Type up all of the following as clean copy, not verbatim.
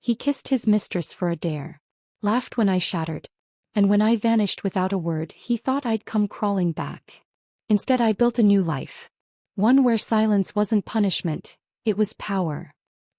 He kissed his mistress for a dare. Laughed when I shattered. And when I vanished without a word, he thought I'd come crawling back. Instead, I built a new life. One where silence wasn't punishment, it was power.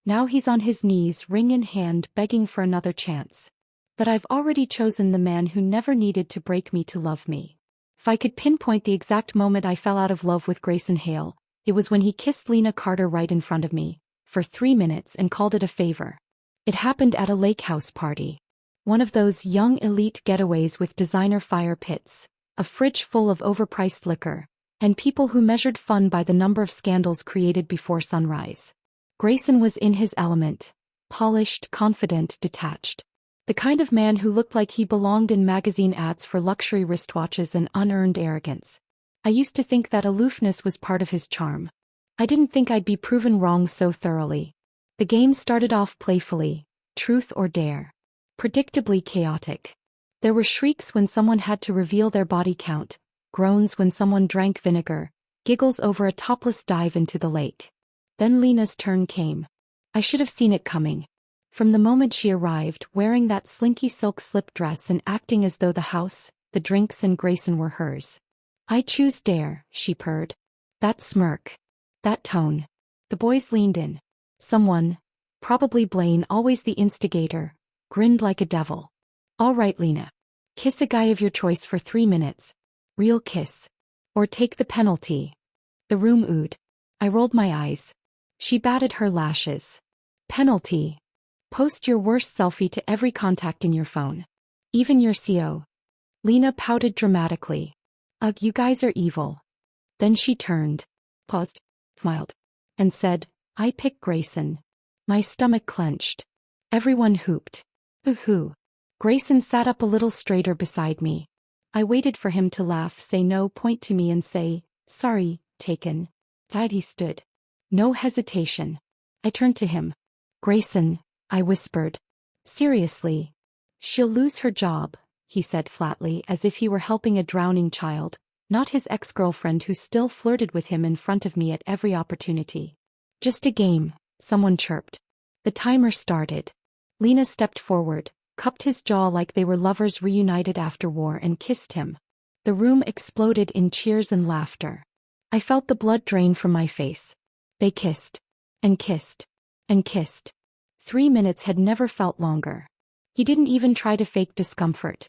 Now he's on his knees, ring in hand, begging for another chance. But I've already chosen the man who never needed to break me to love me. If I could pinpoint the exact moment I fell out of love with Grayson Hale, it was when he kissed Lena Carter right in front of me, for 3 minutes, and called it a favor. It happened at a lake house party. One of those young elite getaways with designer fire pits, a fridge full of overpriced liquor, and people who measured fun by the number of scandals created before sunrise. Grayson was in his element, polished, confident, detached. The kind of man who looked like he belonged in magazine ads for luxury wristwatches and unearned arrogance. I used to think that aloofness was part of his charm. I didn't think I'd be proven wrong so thoroughly. The game started off playfully, truth or dare. Predictably chaotic. There were shrieks when someone had to reveal their body count, groans when someone drank vinegar, giggles over a topless dive into the lake. Then Lena's turn came. I should have seen it coming. From the moment she arrived, wearing that slinky silk slip dress and acting as though the house, the drinks and Grayson were hers. "I choose dare," she purred. That smirk. That tone. The boys leaned in. Someone, probably Blaine, always the instigator, grinned like a devil. "All right, Lena. Kiss a guy of your choice for 3 minutes. Real kiss. Or take the penalty." The room oohed. I rolled my eyes. She batted her lashes. "Penalty. Post your worst selfie to every contact in your phone. Even your CO." Lena pouted dramatically. "Ugh, you guys are evil." Then she turned, paused, smiled, and said, "I pick Grayson." My stomach clenched. Everyone hooped. Woohoo. Grayson sat up a little straighter beside me. I waited for him to laugh, say no, point to me and say, "Sorry, taken." That he stood. No hesitation. I turned to him. "Grayson," I whispered. "Seriously. She'll lose her job," he said flatly, as if he were helping a drowning child, not his ex-girlfriend who still flirted with him in front of me at every opportunity. "Just a game," someone chirped. The timer started. Lena stepped forward, cupped his jaw like they were lovers reunited after war, and kissed him. The room exploded in cheers and laughter. I felt the blood drain from my face. They kissed. And kissed. And kissed. 3 minutes had never felt longer. He didn't even try to fake discomfort.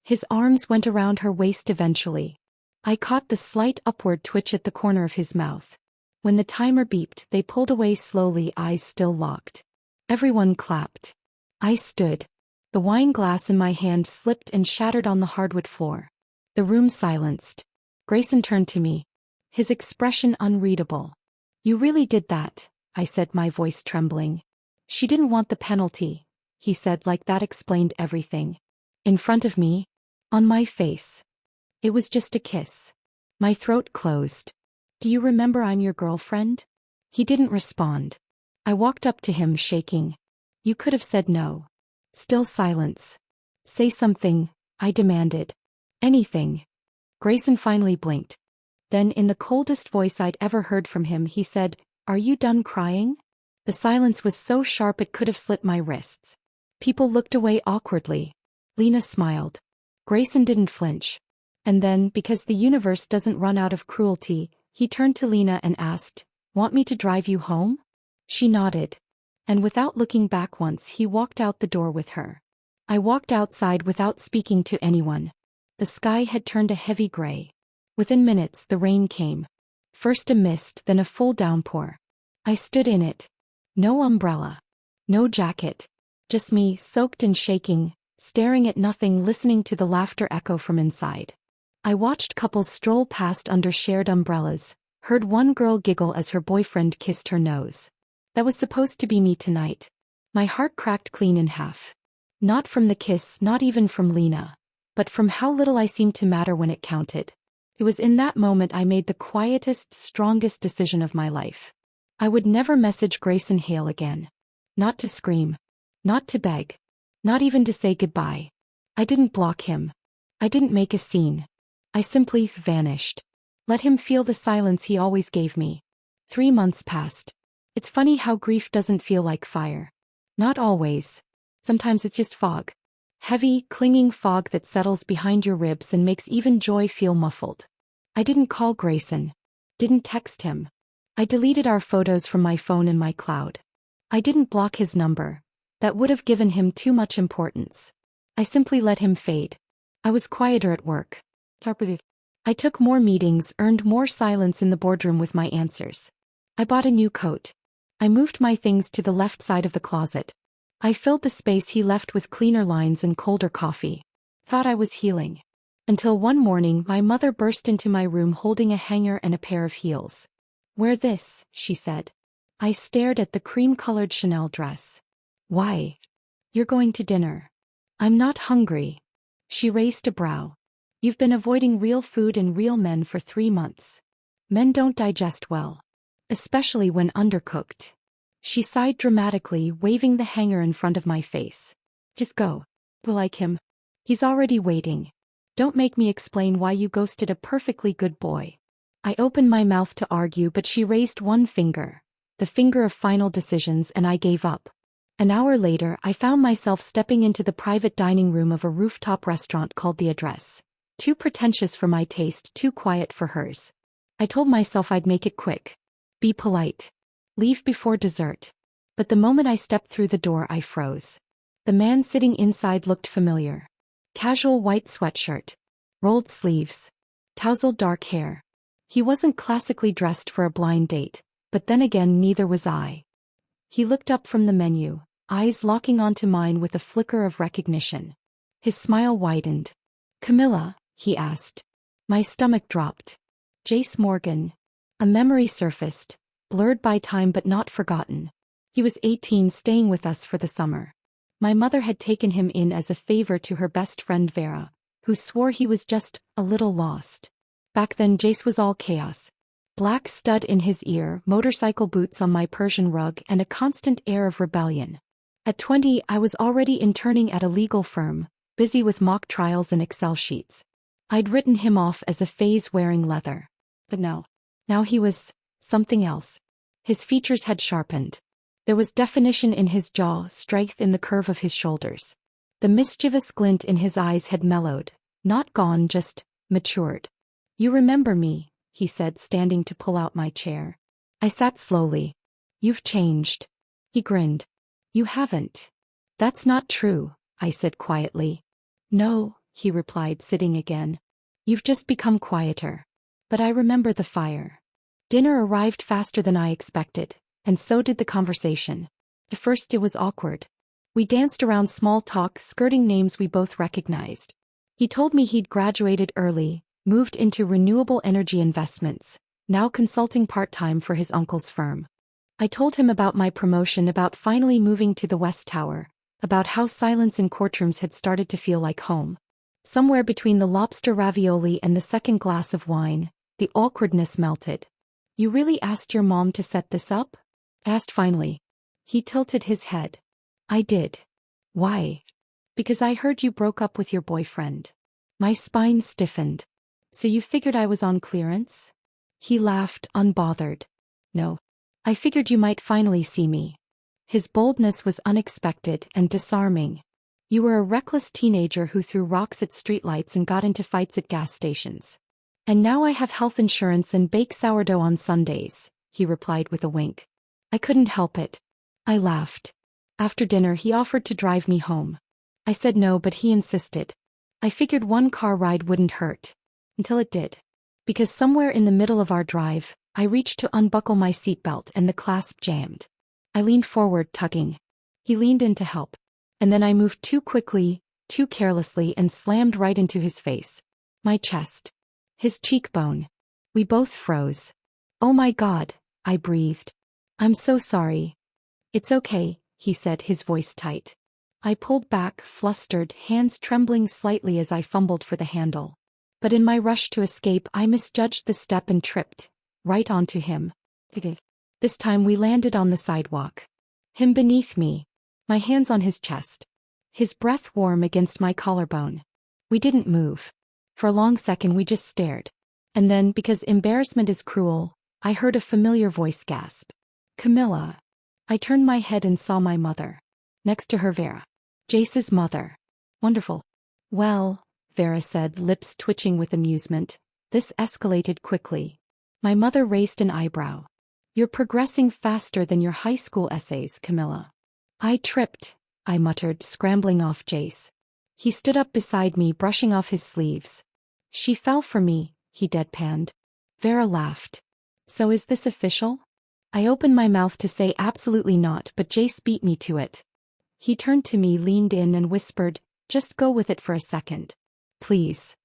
His arms went around her waist eventually. I caught the slight upward twitch at the corner of his mouth. When the timer beeped, they pulled away slowly, eyes still locked. Everyone clapped. I stood. The wine glass in my hand slipped and shattered on the hardwood floor. The room silenced. Grayson turned to me. His expression unreadable. "You really did that," I said, my voice trembling. "She didn't want the penalty," he said, like that explained everything. "In front of me? On my face. It was just a kiss." My throat closed. "Do you remember I'm your girlfriend?" He didn't respond. I walked up to him, shaking. "You could have said no." Still silence. "Say something," I demanded. "Anything." Grayson finally blinked. Then, in the coldest voice I'd ever heard from him, he said, "Are you done crying?" The silence was so sharp it could have slit my wrists. People looked away awkwardly. Lena smiled. Grayson didn't flinch. And then, because the universe doesn't run out of cruelty, he turned to Lena and asked, "Want me to drive you home?" She nodded. And without looking back once, he walked out the door with her. I walked outside without speaking to anyone. The sky had turned a heavy gray. Within minutes, the rain came. First a mist, then a full downpour. I stood in it. No umbrella. No jacket. Just me, soaked and shaking, staring at nothing, listening to the laughter echo from inside. I watched couples stroll past under shared umbrellas, heard one girl giggle as her boyfriend kissed her nose. That was supposed to be me tonight. My heart cracked clean in half. Not from the kiss, not even from Lena, but from how little I seemed to matter when it counted. It was in that moment I made the quietest, strongest decision of my life. I would never message Grayson Hale again. Not to scream. Not to beg. Not even to say goodbye. I didn't block him. I didn't make a scene. I simply vanished. Let him feel the silence he always gave me. 3 months passed. It's funny how grief doesn't feel like fire. Not always. Sometimes it's just fog. Heavy, clinging fog that settles behind your ribs and makes even joy feel muffled. I didn't call Grayson. Didn't text him. I deleted our photos from my phone in my cloud. I didn't block his number. That would have given him too much importance. I simply let him fade. I was quieter at work. I took more meetings, earned more silence in the boardroom with my answers. I bought a new coat. I moved my things to the left side of the closet. I filled the space he left with cleaner lines and colder coffee. Thought I was healing. Until one morning my mother burst into my room holding a hanger and a pair of heels. "Wear this," she said. I stared at the cream-colored Chanel dress. "Why?" "You're going to dinner." "I'm not hungry." She raised a brow. "You've been avoiding real food and real men for 3 months. Men don't digest well. Especially when undercooked." She sighed dramatically, waving the hanger in front of my face. "Just go. We'll like him. He's already waiting. Don't make me explain why you ghosted a perfectly good boy." I opened my mouth to argue, but she raised one finger, the finger of final decisions, and I gave up. An hour later, I found myself stepping into the private dining room of a rooftop restaurant called The Address. Too pretentious for my taste, too quiet for hers. I told myself I'd make it quick. Be polite. Leave before dessert. But the moment I stepped through the door, I froze. The man sitting inside looked familiar. Casual white sweatshirt. Rolled sleeves. Tousled dark hair. He wasn't classically dressed for a blind date, but then again neither was I. He looked up from the menu, eyes locking onto mine with a flicker of recognition. His smile widened. "Camilla?" he asked. My stomach dropped. Jace Morgan. A memory surfaced, blurred by time but not forgotten. He was 18, staying with us for the summer. My mother had taken him in as a favor to her best friend Vera, who swore he was just a little lost. Back then Jace was all chaos. Black stud in his ear, motorcycle boots on my Persian rug, and a constant air of rebellion. At 20, I was already interning at a legal firm, busy with mock trials and Excel sheets. I'd written him off as a phase wearing leather. But now he was something else. His features had sharpened. There was definition in his jaw, strength in the curve of his shoulders. The mischievous glint in his eyes had mellowed, not gone, just matured. "You remember me," he said, standing to pull out my chair. I sat slowly. "You've changed." He grinned. "You haven't." "That's not true," I said quietly. "No," he replied, sitting again. "You've just become quieter. But I remember the fire." Dinner arrived faster than I expected, and so did the conversation. At first it was awkward. We danced around small talk, skirting names we both recognized. He told me he'd graduated early, moved into renewable energy investments, now consulting part-time for his uncle's firm. I told him about my promotion, about finally moving to the West Tower, about how silence in courtrooms had started to feel like home. Somewhere between the lobster ravioli and the second glass of wine, the awkwardness melted. "You really asked your mom to set this up?" Asked finally. He tilted his head. "I did." "Why?" "Because I heard you broke up with your boyfriend." My spine stiffened. "So you figured I was on clearance?" He laughed, unbothered. "No. I figured you might finally see me." His boldness was unexpected and disarming. "You were a reckless teenager who threw rocks at streetlights and got into fights at gas stations. And now I have health insurance and bake sourdough on Sundays," he replied with a wink. I couldn't help it. I laughed. After dinner he offered to drive me home. I said no, but he insisted. I figured one car ride wouldn't hurt. Until it did. Because somewhere in the middle of our drive, I reached to unbuckle my seatbelt and the clasp jammed. I leaned forward, tugging. He leaned in to help. And then I moved too quickly, too carelessly, and slammed right into his face. My chest. His cheekbone. We both froze. "Oh my God," I breathed. "I'm so sorry." "It's okay," he said, his voice tight. I pulled back, flustered, hands trembling slightly as I fumbled for the handle. But in my rush to escape, I misjudged the step and tripped. Right onto him. This time we landed on the sidewalk. Him beneath me. My hands on his chest. His breath warm against my collarbone. We didn't move. For a long second we just stared. And then, because embarrassment is cruel, I heard a familiar voice gasp. "Camilla." I turned my head and saw my mother. Next to her Vera. Jace's mother. Wonderful. Well, Vera said, lips twitching with amusement. This escalated quickly. My mother raised an eyebrow. You're progressing faster than your high school essays, Camilla. I tripped, I muttered, scrambling off Jace. He stood up beside me, brushing off his sleeves. She fell for me, he deadpanned. Vera laughed. So is this official? I opened my mouth to say absolutely not, but Jace beat me to it. He turned to me, leaned in and whispered, just go with it for a second. Please.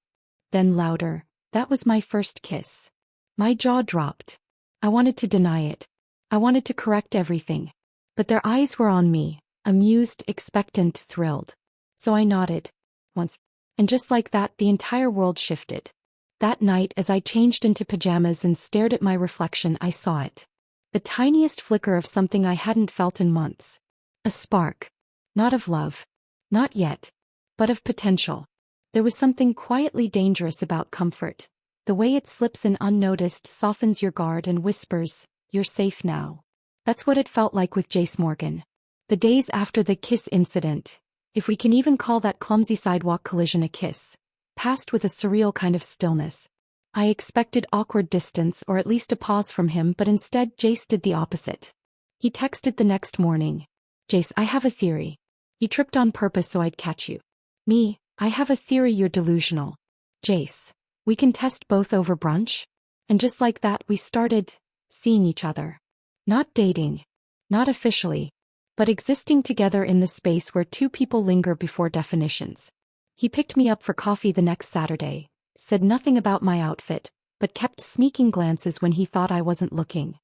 Then louder, that was my first kiss. My jaw dropped. I wanted to deny it. I wanted to correct everything. But their eyes were on me, amused, expectant, thrilled. So I nodded. Once. And just like that, the entire world shifted. That night, as I changed into pajamas and stared at my reflection, I saw it. The tiniest flicker of something I hadn't felt in months. A spark. Not of love. Not yet. But of potential. There was something quietly dangerous about comfort. The way it slips in unnoticed, softens your guard and whispers, you're safe now. That's what it felt like with Jace Morgan. The days after the kiss incident, if we can even call that clumsy sidewalk collision a kiss, passed with a surreal kind of stillness. I expected awkward distance or at least a pause from him, but instead Jace did the opposite. He texted the next morning. Jace, I have a theory. You tripped on purpose so I'd catch you. Me, I have a theory you're delusional. Jace, we can test both over brunch? And just like that we started seeing each other. Not dating. Not officially. But existing together in the space where two people linger before definitions. He picked me up for coffee the next Saturday, said nothing about my outfit, but kept sneaking glances when he thought I wasn't looking.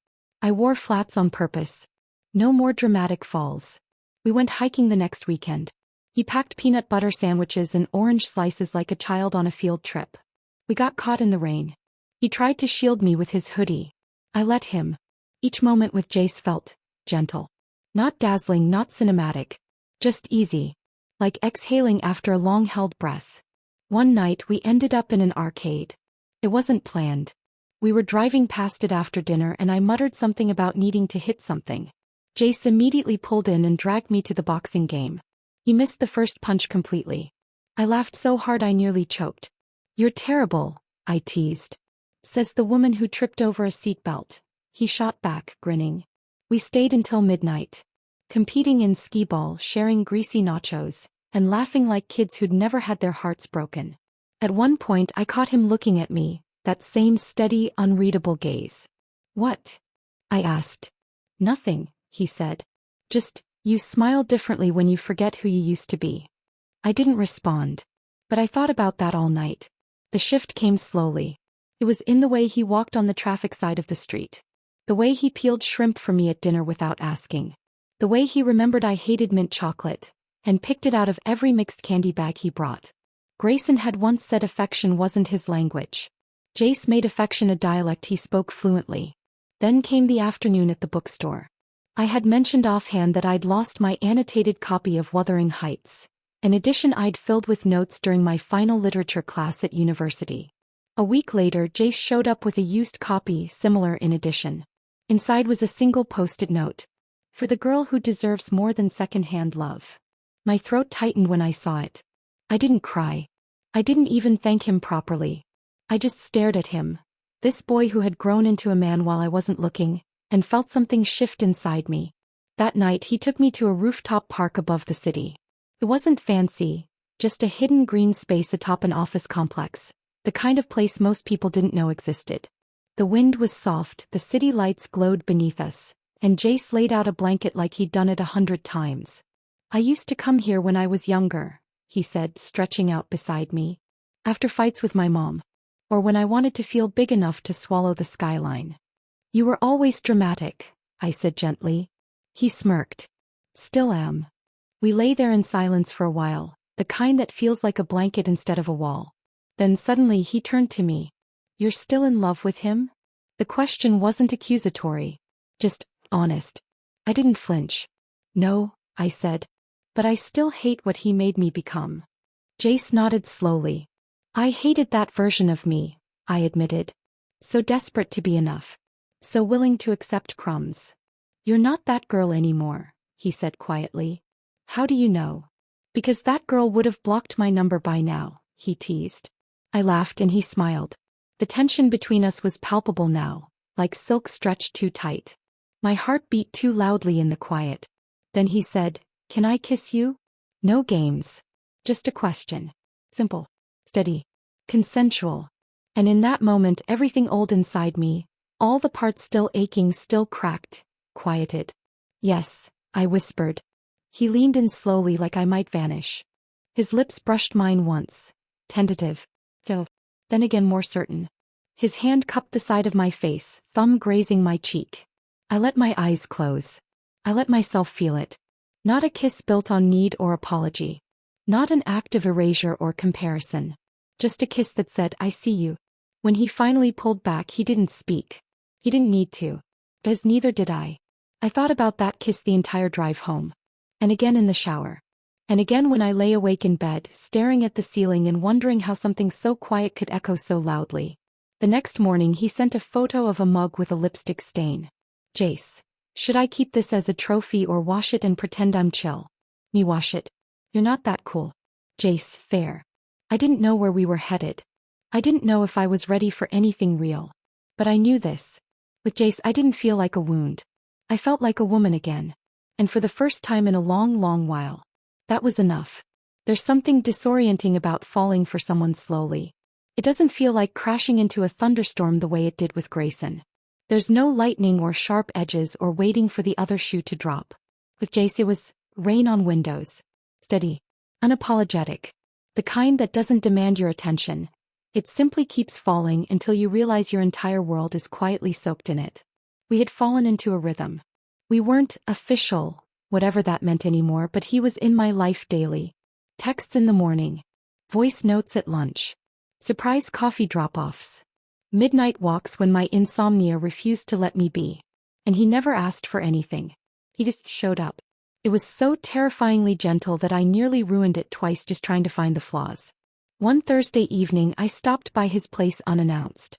I wore flats on purpose. No more dramatic falls. We went hiking the next weekend. He packed peanut butter sandwiches and orange slices like a child on a field trip. We got caught in the rain. He tried to shield me with his hoodie. I let him. Each moment with Jace felt gentle. Not dazzling, not cinematic. Just easy. Like exhaling after a long-held breath. One night we ended up in an arcade. It wasn't planned. We were driving past it after dinner and I muttered something about needing to hit something. Jace immediately pulled in and dragged me to the boxing game. He missed the first punch completely. I laughed so hard I nearly choked. You're terrible, I teased. Says the woman who tripped over a seatbelt. He shot back, grinning. We stayed until midnight. Competing in skee-ball, sharing greasy nachos, and laughing like kids who'd never had their hearts broken. At one point I caught him looking at me, that same steady, unreadable gaze. What? I asked. Nothing, he said. Just, you smile differently when you forget who you used to be. I didn't respond. But I thought about that all night. The shift came slowly. It was in the way he walked on the traffic side of the street. The way he peeled shrimp for me at dinner without asking. The way he remembered I hated mint chocolate, and picked it out of every mixed candy bag he brought. Grayson had once said affection wasn't his language. Jace made affection a dialect he spoke fluently. Then came the afternoon at the bookstore. I had mentioned offhand that I'd lost my annotated copy of Wuthering Heights, an edition I'd filled with notes during my final literature class at university. A week later, Jace showed up with a used copy similar in edition. Inside was a single post-it note. For the girl who deserves more than second-hand love. My throat tightened when I saw it. I didn't cry. I didn't even thank him properly. I just stared at him. This boy who had grown into a man while I wasn't looking, and felt something shift inside me. That night he took me to a rooftop park above the city. It wasn't fancy, just a hidden green space atop an office complex, the kind of place most people didn't know existed. The wind was soft, the city lights glowed beneath us, and Jace laid out a blanket like he'd done it 100 times. I used to come here when I was younger, he said, stretching out beside me. After fights with my mom. Or when I wanted to feel big enough to swallow the skyline. You were always dramatic, I said gently. He smirked. Still am. We lay there in silence for a while, the kind that feels like a blanket instead of a wall. Then suddenly he turned to me. You're still in love with him? The question wasn't accusatory. Just honest. I didn't flinch. No, I said. But I still hate what he made me become. Jace nodded slowly. I hated that version of me, I admitted. So desperate to be enough. So willing to accept crumbs. You're not that girl anymore, he said quietly. How do you know? Because that girl would have blocked my number by now, he teased. I laughed and he smiled. The tension between us was palpable now, like silk stretched too tight. My heart beat too loudly in the quiet. Then he said, "Can I kiss you?" No games. Just a question. Simple. Steady. Consensual. And in that moment everything old inside me, all the parts still aching, still cracked, quieted. "Yes," I whispered. He leaned in slowly like I might vanish. His lips brushed mine once. Tentative. Then again more certain. His hand cupped the side of my face, thumb grazing my cheek. I let my eyes close. I let myself feel it. Not a kiss built on need or apology. Not an act of erasure or comparison. Just a kiss that said, "I see you." When he finally pulled back, he didn't speak. He didn't need to. Because neither did I. I thought about that kiss the entire drive home. And again in the shower. And again when I lay awake in bed, staring at the ceiling and wondering how something so quiet could echo so loudly. The next morning he sent a photo of a mug with a lipstick stain. "Jace, should I keep this as a trophy or wash it and pretend I'm chill?" "Me wash it. You're not that cool." "Jace, fair." I didn't know where we were headed. I didn't know if I was ready for anything real. But I knew this. With Jace I didn't feel like a wound. I felt like a woman again. And for the first time in a long, long while. That was enough. There's something disorienting about falling for someone slowly. It doesn't feel like crashing into a thunderstorm the way it did with Grayson. There's no lightning or sharp edges or waiting for the other shoe to drop. With Jace it was rain on windows. Steady. Unapologetic. The kind that doesn't demand your attention. It simply keeps falling until you realize your entire world is quietly soaked in it. We had fallen into a rhythm. We weren't official, whatever that meant anymore, but he was in my life daily. Texts in the morning. Voice notes at lunch. Surprise coffee drop-offs. Midnight walks when my insomnia refused to let me be. And he never asked for anything. He just showed up. It was so terrifyingly gentle that I nearly ruined it twice just trying to find the flaws. One Thursday evening I stopped by his place unannounced.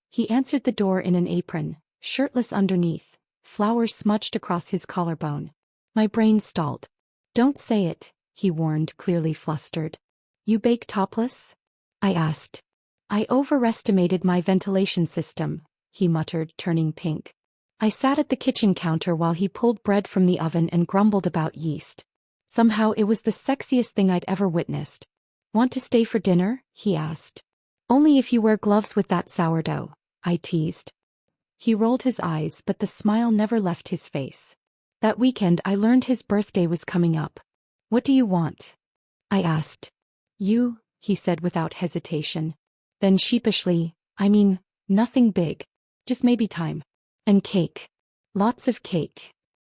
He answered the door in an apron, shirtless underneath, flowers smudged across his collarbone. My brain stalled. "Don't say it," he warned, clearly flustered. "You bake topless?" I asked. "I overestimated my ventilation system," he muttered, turning pink. I sat at the kitchen counter while he pulled bread from the oven and grumbled about yeast. Somehow it was the sexiest thing I'd ever witnessed. "Want to stay for dinner?" he asked. "Only if you wear gloves with that sourdough," I teased. He rolled his eyes, but the smile never left his face. That weekend I learned his birthday was coming up. "What do you want?" I asked. "You," he said without hesitation. Then sheepishly, "I mean, nothing big. Just maybe time. And cake. Lots of cake."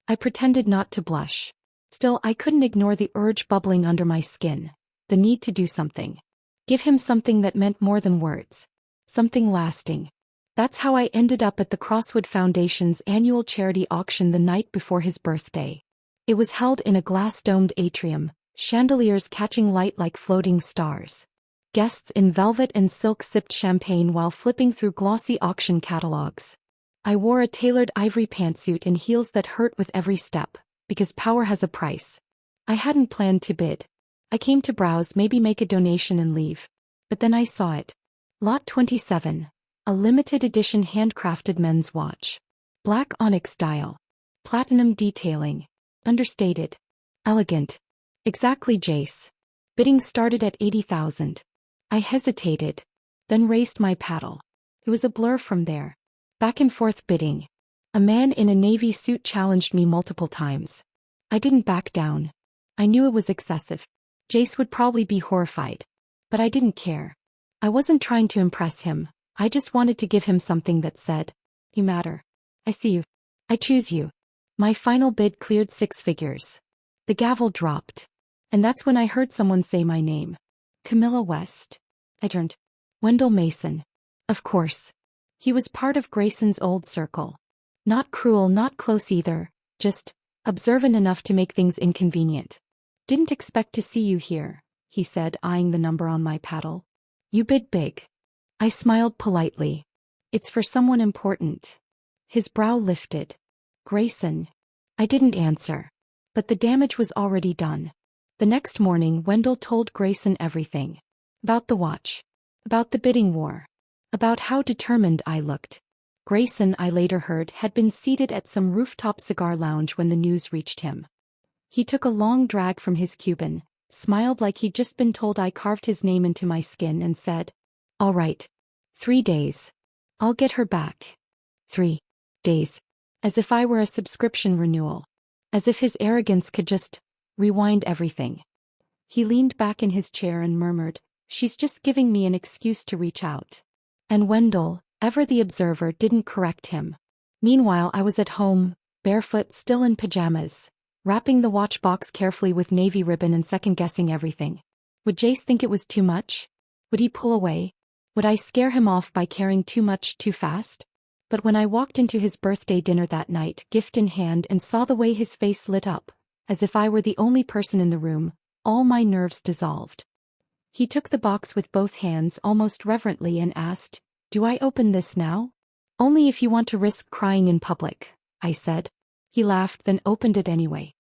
I pretended not to blush. Still, I couldn't ignore the urge bubbling under my skin. The need to do something. Give him something that meant more than words. Something lasting. That's how I ended up at the Crosswood Foundation's annual charity auction the night before his birthday. It was held in a glass-domed atrium, chandeliers catching light like floating stars. Guests in velvet and silk sipped champagne while flipping through glossy auction catalogs. I wore a tailored ivory pantsuit and heels that hurt with every step, because power has a price. I hadn't planned to bid. I came to browse, maybe make a donation and leave. But then I saw it. Lot 27. A limited edition handcrafted men's watch. Black onyx dial. Platinum detailing. Understated. Elegant. Exactly Jace. Bidding started at 80,000. I hesitated. Then raced my paddle. It was a blur from there. Back and forth bidding. A man in a navy suit challenged me multiple times. I didn't back down. I knew it was excessive. Jace would probably be horrified. But I didn't care. I wasn't trying to impress him. I just wanted to give him something that said, "You matter. I see you. I choose you." My final bid cleared 6 figures. The gavel dropped. And that's when I heard someone say my name. Camilla West. I turned. Wendell Mason. Of course. He was part of Grayson's old circle. Not cruel, not close either, just observant enough to make things inconvenient. "Didn't expect to see you here," he said, eyeing the number on my paddle. "You bid big." I smiled politely. "It's for someone important." His brow lifted. "Grayson." I didn't answer. But the damage was already done. The next morning Wendell told Grayson everything. About the watch. About the bidding war. About how determined I looked. Grayson, I later heard, had been seated at some rooftop cigar lounge when the news reached him. He took a long drag from his Cuban, smiled like he'd just been told I carved his name into my skin and said, "All right. 3 days. I'll get her back." 3 days. As if I were a subscription renewal. As if his arrogance could just rewind everything. He leaned back in his chair and murmured, "She's just giving me an excuse to reach out." And Wendell, ever the observer, didn't correct him. Meanwhile I was at home, barefoot, still in pajamas, wrapping the watch box carefully with navy ribbon and second-guessing everything. Would Jace think it was too much? Would he pull away? Would I scare him off by caring too much too fast? But when I walked into his birthday dinner that night, gift in hand, and saw the way his face lit up, as if I were the only person in the room, all my nerves dissolved. He took the box with both hands almost reverently and asked, "Do I open this now?" "Only if you want to risk crying in public," I said. He laughed, then opened it anyway.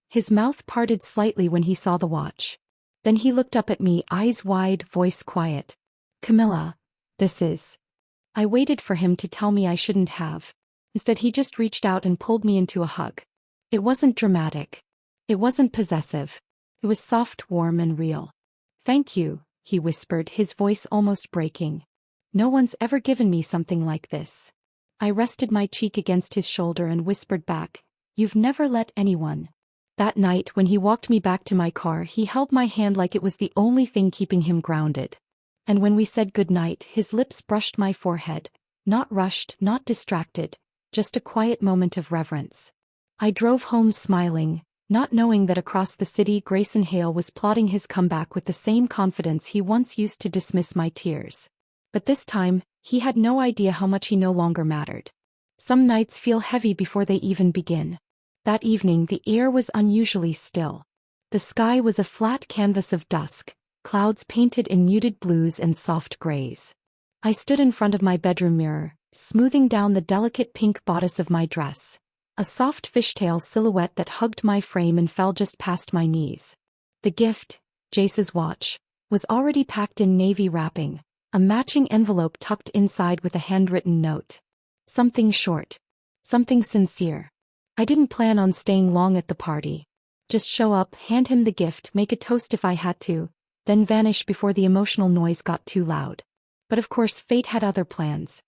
His mouth parted slightly when he saw the watch. Then he looked up at me, eyes wide, voice quiet. "Camilla, this is..." I waited for him to tell me I shouldn't have. Instead he just reached out and pulled me into a hug. It wasn't dramatic. It wasn't possessive. It was soft, warm, and real. "Thank you," he whispered, his voice almost breaking. "No one's ever given me something like this." I rested my cheek against his shoulder and whispered back, "You've never let anyone." That night when he walked me back to my car, he held my hand like it was the only thing keeping him grounded. And when we said goodnight, his lips brushed my forehead, not rushed, not distracted, just a quiet moment of reverence. I drove home smiling, not knowing that across the city Grayson Hale was plotting his comeback with the same confidence he once used to dismiss my tears. But this time, he had no idea how much he no longer mattered. Some nights feel heavy before they even begin. That evening the air was unusually still. The sky was a flat canvas of dusk, clouds painted in muted blues and soft grays. I stood in front of my bedroom mirror, smoothing down the delicate pink bodice of my dress, a soft fishtail silhouette that hugged my frame and fell just past my knees. The gift, Jace's watch, was already packed in navy wrapping, a matching envelope tucked inside with a handwritten note. Something short. Something sincere. I didn't plan on staying long at the party. Just show up, hand him the gift, make a toast if I had to, then vanish before the emotional noise got too loud. But of course fate had other plans.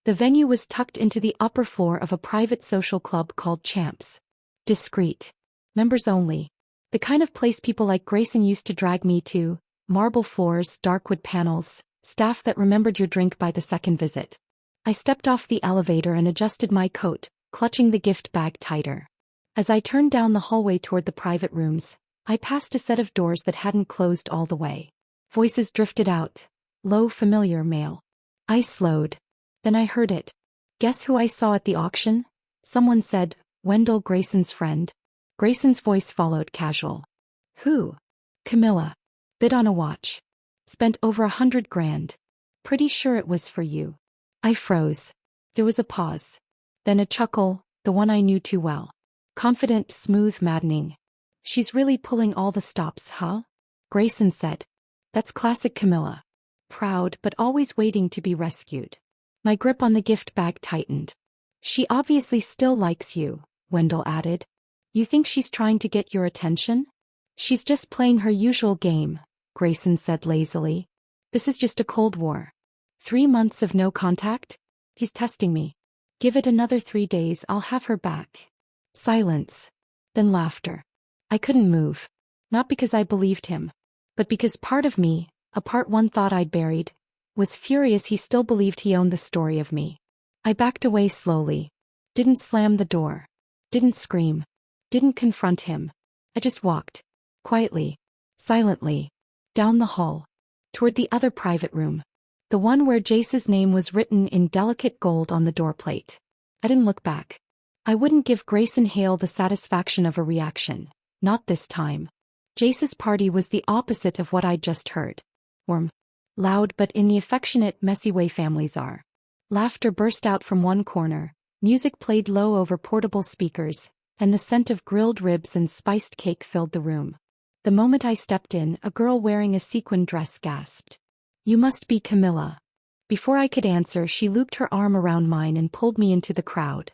The venue was tucked into the upper floor of a private social club called Champs. Discreet. Members only. The kind of place people like Grayson used to drag me to, marble floors, dark wood panels, staff that remembered your drink by the second visit. I stepped off the elevator and adjusted my coat, clutching the gift bag tighter. As I turned down the hallway toward the private rooms, I passed a set of doors that hadn't closed all the way. Voices drifted out. Low, familiar male. I slowed. Then I heard it. "Guess who I saw at the auction?" Someone said, "Wendell, Grayson's friend." Grayson's voice followed, casual. "Who?" "Camilla. Bid on a watch. Spent over 100 grand. Pretty sure it was for you." I froze. There was a pause. Then a chuckle, the one I knew too well. Confident, smooth, maddening. "She's really pulling all the stops, huh?" Grayson said. "That's classic Camilla. Proud, but always waiting to be rescued." My grip on the gift bag tightened. "She obviously still likes you," Wendell added. "You think she's trying to get your attention?" "She's just playing her usual game," Grayson said lazily. "This is just a Cold War. 3 months of no contact? He's testing me. Give it another 3 days, I'll have her back." Silence. Then laughter. I couldn't move. Not because I believed him, but because part of me, a part one thought I'd buried, was furious he still believed he owned the story of me. I backed away slowly. Didn't slam the door. Didn't scream. Didn't confront him. I just walked. Quietly. Silently. Down the hall. Toward the other private room. The one where Jace's name was written in delicate gold on the doorplate. I didn't look back. I wouldn't give Grayson Hale the satisfaction of a reaction. Not this time. Jace's party was the opposite of what I'd just heard. Warm. Loud, but in the affectionate, messy way families are. Laughter burst out from one corner. Music played low over portable speakers, and the scent of grilled ribs and spiced cake filled the room. The moment I stepped in, a girl wearing a sequin dress gasped. "You must be Camilla." Before I could answer, she looped her arm around mine and pulled me into the crowd.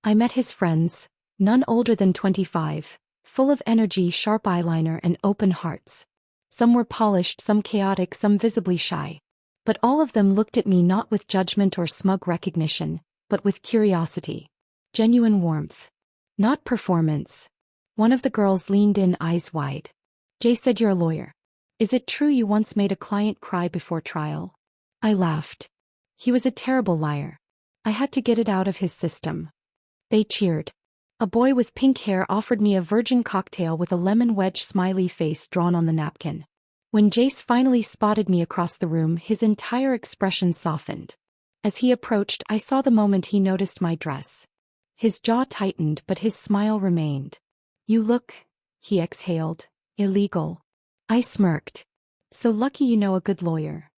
I met his friends, none older than 25, full of energy, sharp eyeliner, and open hearts. Some were polished, some chaotic, some visibly shy. But all of them looked at me not with judgment or smug recognition, but with curiosity. Genuine warmth. Not performance. One of the girls leaned in, eyes wide. "Jay said you're a lawyer. Is it true you once made a client cry before trial?" I laughed. He was a terrible liar. I had to get it out of his system. They cheered. A boy with pink hair offered me a virgin cocktail with a lemon wedge smiley face drawn on the napkin. When Jace finally spotted me across the room, his entire expression softened. As he approached, I saw the moment he noticed my dress. His jaw tightened, but his smile remained. "You look," he exhaled, "illegal." I smirked. "So lucky you know a good lawyer."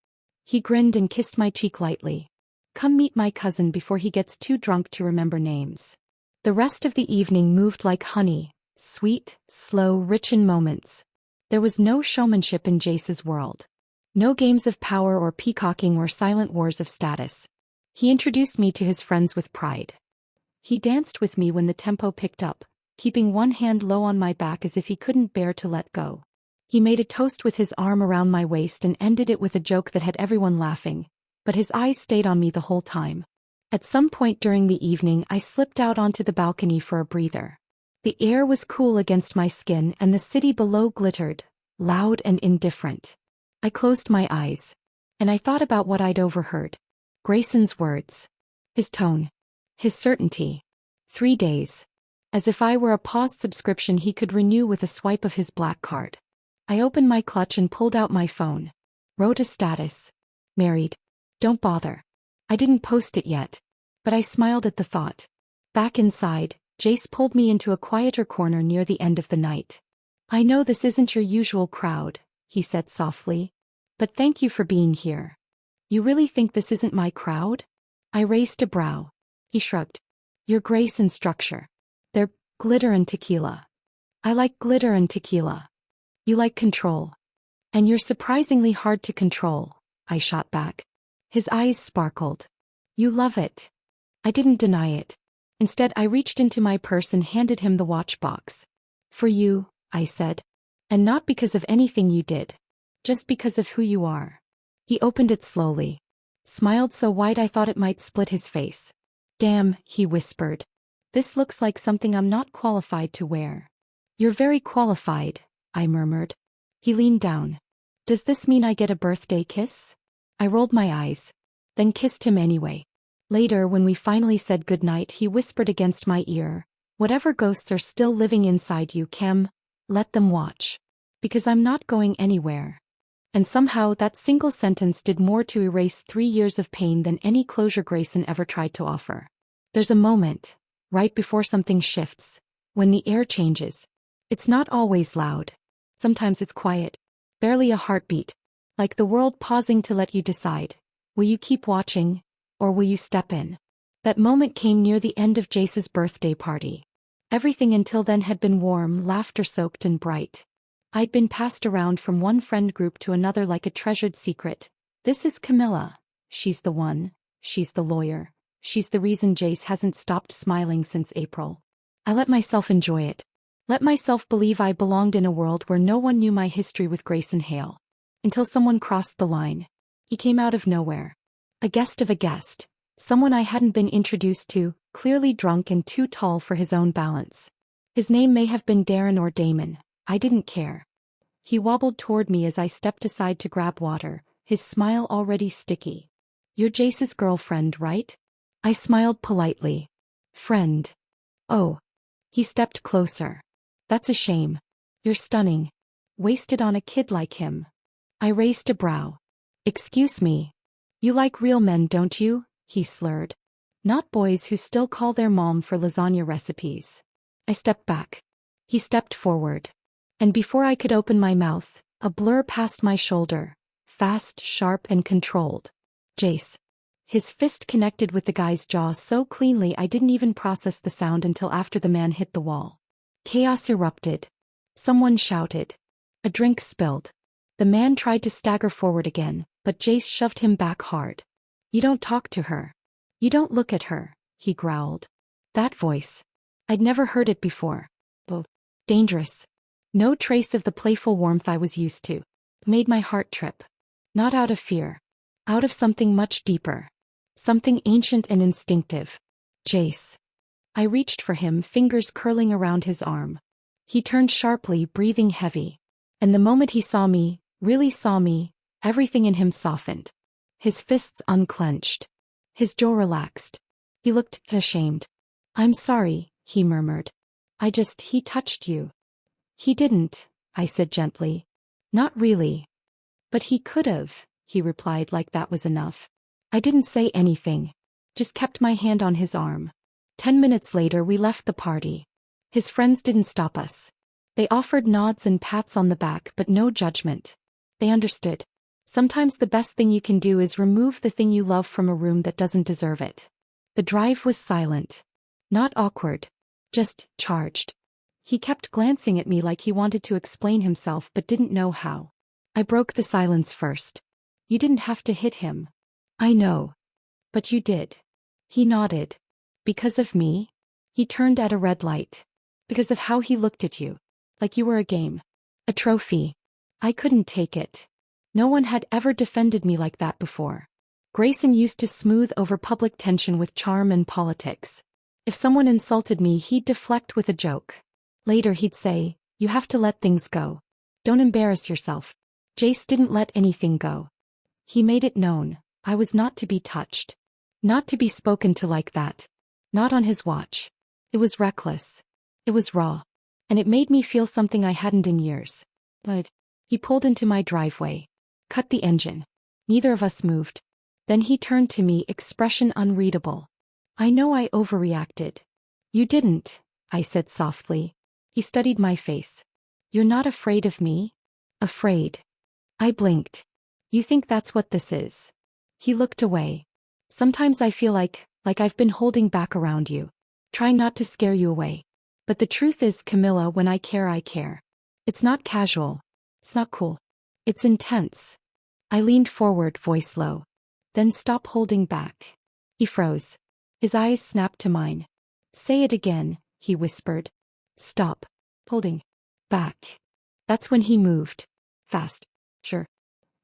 He grinned and kissed my cheek lightly. "Come meet my cousin before he gets too drunk to remember names." The rest of the evening moved like honey, sweet, slow, rich in moments. There was no showmanship in Jace's world. No games of power or peacocking or silent wars of status. He introduced me to his friends with pride. He danced with me when the tempo picked up, keeping one hand low on my back as if he couldn't bear to let go. He made a toast with his arm around my waist and ended it with a joke that had everyone laughing, but his eyes stayed on me the whole time. At some point during the evening, I slipped out onto the balcony for a breather. The air was cool against my skin and the city below glittered, loud and indifferent. I closed my eyes. And I thought about what I'd overheard. Grayson's words. His tone. His certainty. 3 days. As if I were a paused subscription he could renew with a swipe of his black card. I opened my clutch and pulled out my phone. Wrote a status. Married. Don't bother. I didn't post it yet. But I smiled at the thought. Back inside, Jace pulled me into a quieter corner near the end of the night. "I know this isn't your usual crowd," he said softly. "But thank you for being here." "You really think this isn't my crowd?" I raised a brow. He shrugged. "Your grace and structure. They're glitter and tequila." "I like glitter and tequila." "You like control. And you're surprisingly hard to control," I shot back. His eyes sparkled. "You love it." I didn't deny it. Instead, I reached into my purse and handed him the watch box. "For you," I said. "And not because of anything you did. Just because of who you are." He opened it slowly. Smiled so wide I thought it might split his face. "Damn," he whispered. "This looks like something I'm not qualified to wear." "You're very qualified," I murmured. He leaned down. "Does this mean I get a birthday kiss?" I rolled my eyes. Then kissed him anyway. Later, when we finally said goodnight, he whispered against my ear, "Whatever ghosts are still living inside you, Cam, let them watch. Because I'm not going anywhere." And somehow that single sentence did more to erase 3 years of pain than any closure Grayson ever tried to offer. There's a moment, right before something shifts, when the air changes. It's not always loud. Sometimes it's quiet, barely a heartbeat, like the world pausing to let you decide. Will you keep watching, or will you step in? That moment came near the end of Jace's birthday party. Everything until then had been warm, laughter-soaked and bright. I'd been passed around from one friend group to another like a treasured secret. "This is Camilla. She's the one. She's the lawyer. She's the reason Jace hasn't stopped smiling since April." I let myself enjoy it. Let myself believe I belonged in a world where no one knew my history with Grayson Hale. Until someone crossed the line. He came out of nowhere. A guest of a guest. Someone I hadn't been introduced to, clearly drunk and too tall for his own balance. His name may have been Darren or Damon. I didn't care. He wobbled toward me as I stepped aside to grab water, his smile already sticky. "You're Jace's girlfriend, right?" I smiled politely. "Friend." "Oh." He stepped closer. "That's a shame. You're stunning. Wasted on a kid like him." I raised a brow. "Excuse me. You like real men, don't you?" he slurred. "Not boys who still call their mom for lasagna recipes." I stepped back. He stepped forward. And before I could open my mouth, a blur passed my shoulder, fast, sharp, and controlled. "Jace." His fist connected with the guy's jaw so cleanly I didn't even process the sound until after the man hit the wall. Chaos erupted. Someone shouted. A drink spilled. The man tried to stagger forward again, but Jace shoved him back hard. "You don't talk to her. You don't look at her," he growled. That voice. I'd never heard it before. Oh, dangerous. No trace of the playful warmth I was used to. Made my heart trip. Not out of fear. Out of something much deeper. Something ancient and instinctive. Jace. I reached for him, fingers curling around his arm. He turned sharply, breathing heavy. And the moment he saw me, really saw me, everything in him softened. His fists unclenched. His jaw relaxed. He looked ashamed. "I'm sorry," he murmured. He touched you." "He didn't," I said gently. "Not really." "But he could've," he replied like that was enough. I didn't say anything. Just kept my hand on his arm. 10 minutes later we left the party. His friends didn't stop us. They offered nods and pats on the back but no judgment. They understood. Sometimes the best thing you can do is remove the thing you love from a room that doesn't deserve it. The drive was silent. Not awkward. Just charged. He kept glancing at me like he wanted to explain himself but didn't know how. I broke the silence first. "You didn't have to hit him." "I know. But you did." He nodded. "Because of me?" He turned at a red light. "Because of how he looked at you. Like you were a game. A trophy." I couldn't take it. No one had ever defended me like that before. Grayson used to smooth over public tension with charm and politics. If someone insulted me, he'd deflect with a joke. Later he'd say, "You have to let things go. Don't embarrass yourself." Jace didn't let anything go. He made it known. I was not to be touched. Not to be spoken to like that. Not on his watch. It was reckless. It was raw. And it made me feel something I hadn't in years. But he pulled into my driveway. Cut the engine. Neither of us moved. Then he turned to me, expression unreadable. "I know I overreacted." "You didn't," I said softly. He studied my face. "You're not afraid of me?" "Afraid." I blinked. "You think that's what this is?" He looked away. "Sometimes I feel like I've been holding back around you. Trying not to scare you away. But the truth is, Camilla, when I care, I care. It's not casual. It's not cool. It's intense." I leaned forward, voice low. "Then stop holding back." He froze. His eyes snapped to mine. "Say it again," he whispered. "Stop holding back." That's when he moved. Fast. Sure.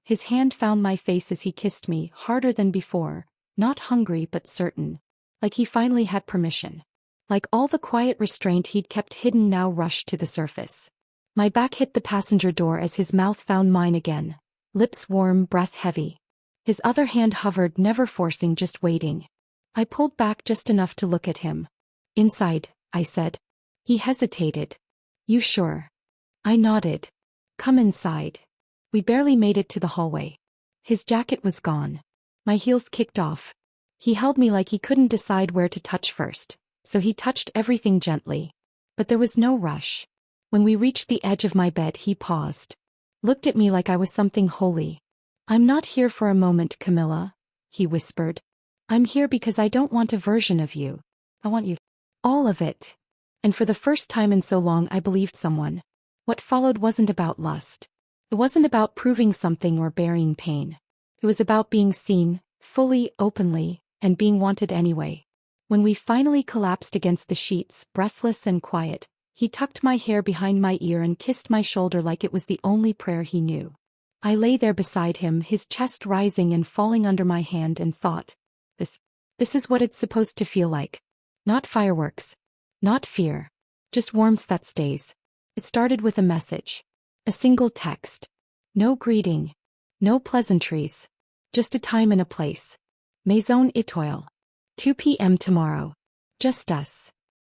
His hand found my face as he kissed me, harder than before, not hungry but certain. Like he finally had permission. Like all the quiet restraint he'd kept hidden now rushed to the surface. My back hit the passenger door as his mouth found mine again. Lips warm, breath heavy. His other hand hovered, never forcing, just waiting. I pulled back just enough to look at him. "Inside," I said. He hesitated. "You sure?" I nodded. "Come inside." We barely made it to the hallway. His jacket was gone. My heels kicked off. He held me like he couldn't decide where to touch first, so he touched everything gently. But there was no rush. When we reached the edge of my bed, he paused. Looked at me like I was something holy. "I'm not here for a moment, Camilla," he whispered. "I'm here because I don't want a version of you. I want you. All of it." And for the first time in so long I believed someone. What followed wasn't about lust. It wasn't about proving something or burying pain. It was about being seen, fully, openly, and being wanted anyway. When we finally collapsed against the sheets, breathless and quiet, he tucked my hair behind my ear and kissed my shoulder like it was the only prayer he knew. I lay there beside him, his chest rising and falling under my hand, and thought, This is what it's supposed to feel like. Not fireworks. Not fear. Just warmth that stays. It started with a message. A single text. No greeting. No pleasantries. Just a time and a place. Maison Étoile. 2 p.m. tomorrow. Just us.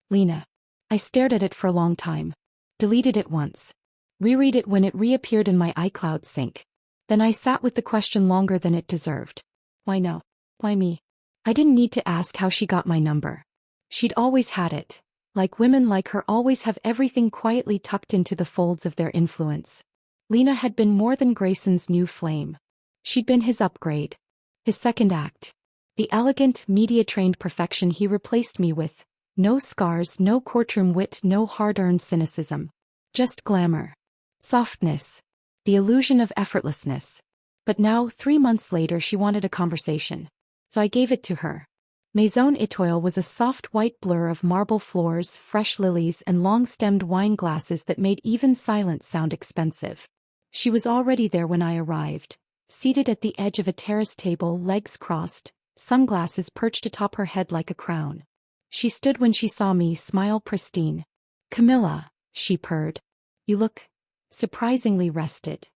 Lena. I stared at it for a long time. Deleted it once. Reread it when it reappeared in my iCloud sync. Then I sat with the question longer than it deserved. Why no? Why me? I didn't need to ask how she got my number. She'd always had it. Like women like her always have everything quietly tucked into the folds of their influence. Lena had been more than Grayson's new flame. She'd been his upgrade. His second act. The elegant, media-trained perfection he replaced me with. No scars, no courtroom wit, no hard-earned cynicism. Just glamour. Softness. The illusion of effortlessness. But now, 3 months later, she wanted a conversation. So I gave it to her. Maison Etoile was a soft white blur of marble floors, fresh lilies, and long-stemmed wine glasses that made even silence sound expensive. She was already there when I arrived, seated at the edge of a terrace table, legs crossed, sunglasses perched atop her head like a crown. She stood when she saw me, smile pristine. "Camilla," she purred. "You look surprisingly rested."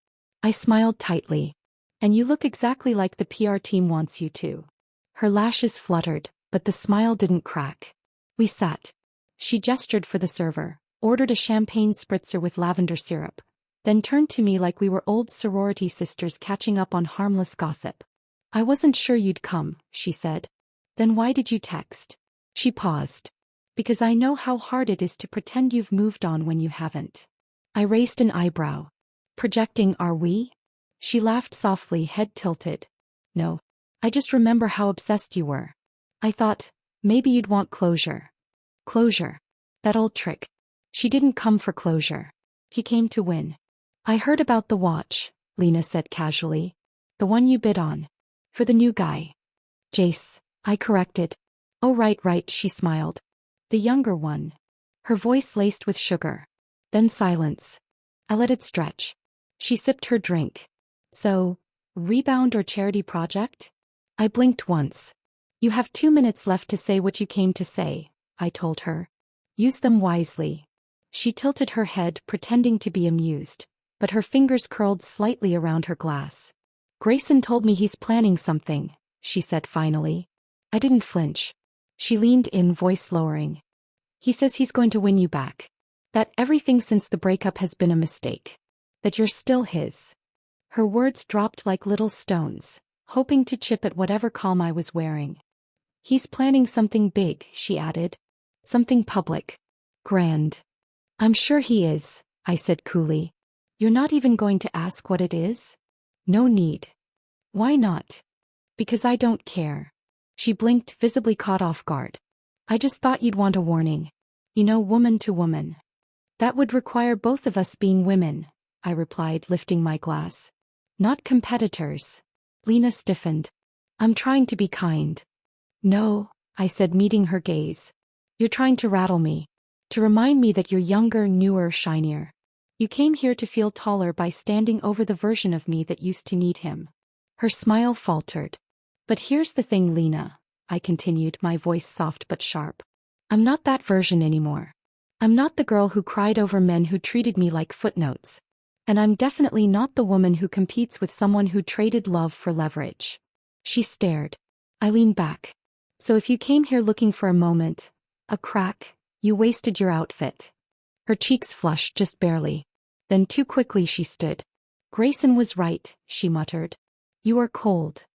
I smiled tightly. "And you look exactly like the PR team wants you to." Her lashes fluttered, but the smile didn't crack. We sat. She gestured for the server, ordered a champagne spritzer with lavender syrup, then turned to me like we were old sorority sisters catching up on harmless gossip. "I wasn't sure you'd come," she said. "Then why did you text?" She paused. "Because I know how hard it is to pretend you've moved on when you haven't." I raised an eyebrow. "Projecting, are we?" She laughed softly, head tilted. "No. I just remember how obsessed you were. I thought, maybe you'd want closure." Closure. That old trick. She didn't come for closure. He came to win. "I heard about the watch," Lena said casually. "The one you bid on. For the new guy." "Jace," I corrected. "Oh right, she smiled. "The younger one." Her voice laced with sugar. Then silence. I let it stretch. She sipped her drink. "So, rebound or charity project?" I blinked once. "You have 2 minutes left to say what you came to say," I told her. "Use them wisely." She tilted her head, pretending to be amused, but her fingers curled slightly around her glass. "Grayson told me he's planning something," she said finally. I didn't flinch. She leaned in, voice lowering. "He says he's going to win you back. That everything since the breakup has been a mistake. That you're still his." Her words dropped like little stones, hoping to chip at whatever calm I was wearing. "He's planning something big," she added. "Something public. Grand." "I'm sure he is," I said coolly. "You're not even going to ask what it is?" "No need." "Why not?" "Because I don't care." She blinked, visibly caught off guard. "I just thought you'd want a warning. You know, woman to woman." "That would require both of us being women," I replied, lifting my glass. "Not competitors." Lena stiffened. "I'm trying to be kind." "No," I said, meeting her gaze. "You're trying to rattle me. To remind me that you're younger, newer, shinier. You came here to feel taller by standing over the version of me that used to need him." Her smile faltered. "But here's the thing, Lena," I continued, my voice soft but sharp. "I'm not that version anymore. I'm not the girl who cried over men who treated me like footnotes. And I'm definitely not the woman who competes with someone who traded love for leverage." She stared. I leaned back. "So if you came here looking for a moment, a crack, you wasted your outfit." Her cheeks flushed just barely. Then too quickly she stood. "Grayson was right," she muttered. "You are cold."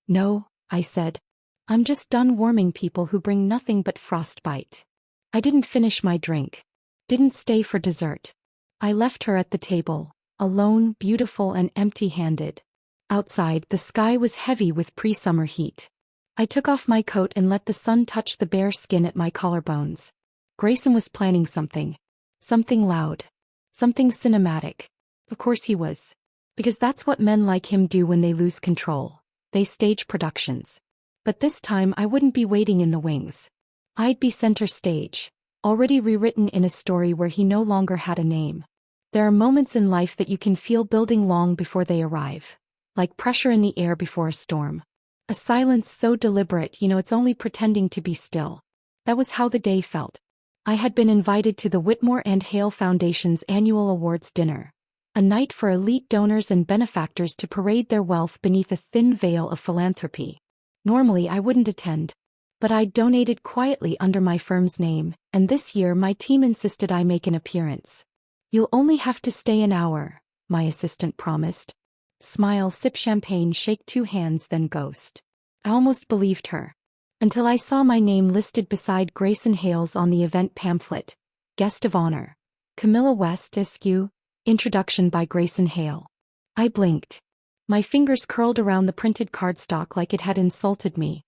"No," I said. "I'm just done warming people who bring nothing but frostbite." I didn't finish my drink. Didn't stay for dessert. I left her at the table, alone, beautiful and empty-handed. Outside, the sky was heavy with pre-summer heat. I took off my coat and let the sun touch the bare skin at my collarbones. Grayson was planning something. Something loud. Something cinematic. Of course he was. Because that's what men like him do when they lose control. They stage productions. But this time I wouldn't be waiting in the wings. I'd be center stage, already rewritten in a story where he no longer had a name. There are moments in life that you can feel building long before they arrive. Like pressure in the air before a storm. A silence so deliberate you know it's only pretending to be still. That was how the day felt. I had been invited to the Whitmore and Hale Foundation's annual awards dinner. A night for elite donors and benefactors to parade their wealth beneath a thin veil of philanthropy. Normally I wouldn't attend. But I'd donated quietly under my firm's name, and this year my team insisted I make an appearance. "You'll only have to stay an hour," my assistant promised. Smile, sip champagne, shake 2 hands, then ghost. I almost believed her. Until I saw my name listed beside Grayson Hale's on the event pamphlet. Guest of honor. Camilla West Esq. Introduction by Grayson Hale. I blinked. My fingers curled around the printed cardstock like it had insulted me.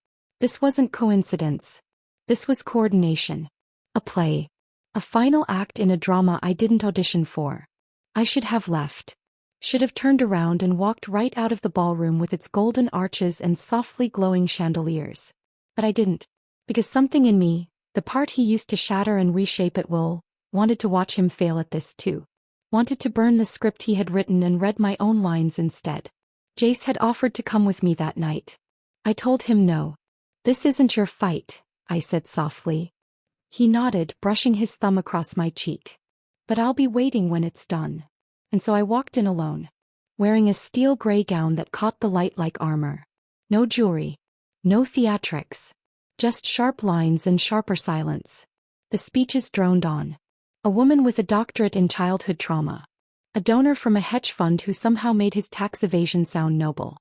This wasn't coincidence. This was coordination. A play. A final act in a drama I didn't audition for. I should have left. Should have turned around and walked right out of the ballroom with its golden arches and softly glowing chandeliers. But I didn't. Because something in me, the part he used to shatter and reshape at will, wanted to watch him fail at this too. Wanted to burn the script he had written and read my own lines instead. Jace had offered to come with me that night. I told him no. This isn't your fight, I said softly. He nodded, brushing his thumb across my cheek. But I'll be waiting when it's done. And so I walked in alone, wearing a steel gray gown that caught the light like armor. No jewelry. No theatrics. Just sharp lines and sharper silence. The speeches droned on. A woman with a doctorate in childhood trauma. A donor from a hedge fund who somehow made his tax evasion sound noble.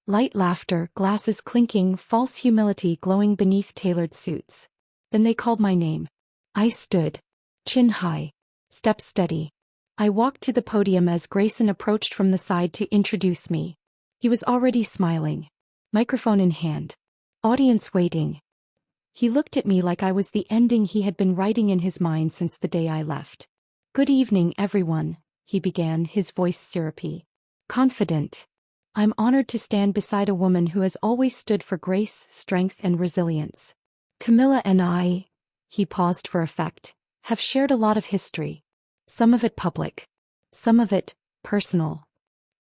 Light laughter, glasses clinking, false humility glowing beneath tailored suits. Then they called my name. I stood. Chin high. Steps steady. I walked to the podium as Grayson approached from the side to introduce me. He was already smiling. Microphone in hand. Audience waiting. He looked at me like I was the ending he had been writing in his mind since the day I left. Good evening, everyone, he began, his voice syrupy. Confident. I'm honored to stand beside a woman who has always stood for grace, strength, and resilience. Camilla and I, he paused for effect, have shared a lot of history. Some of it public. Some of it personal.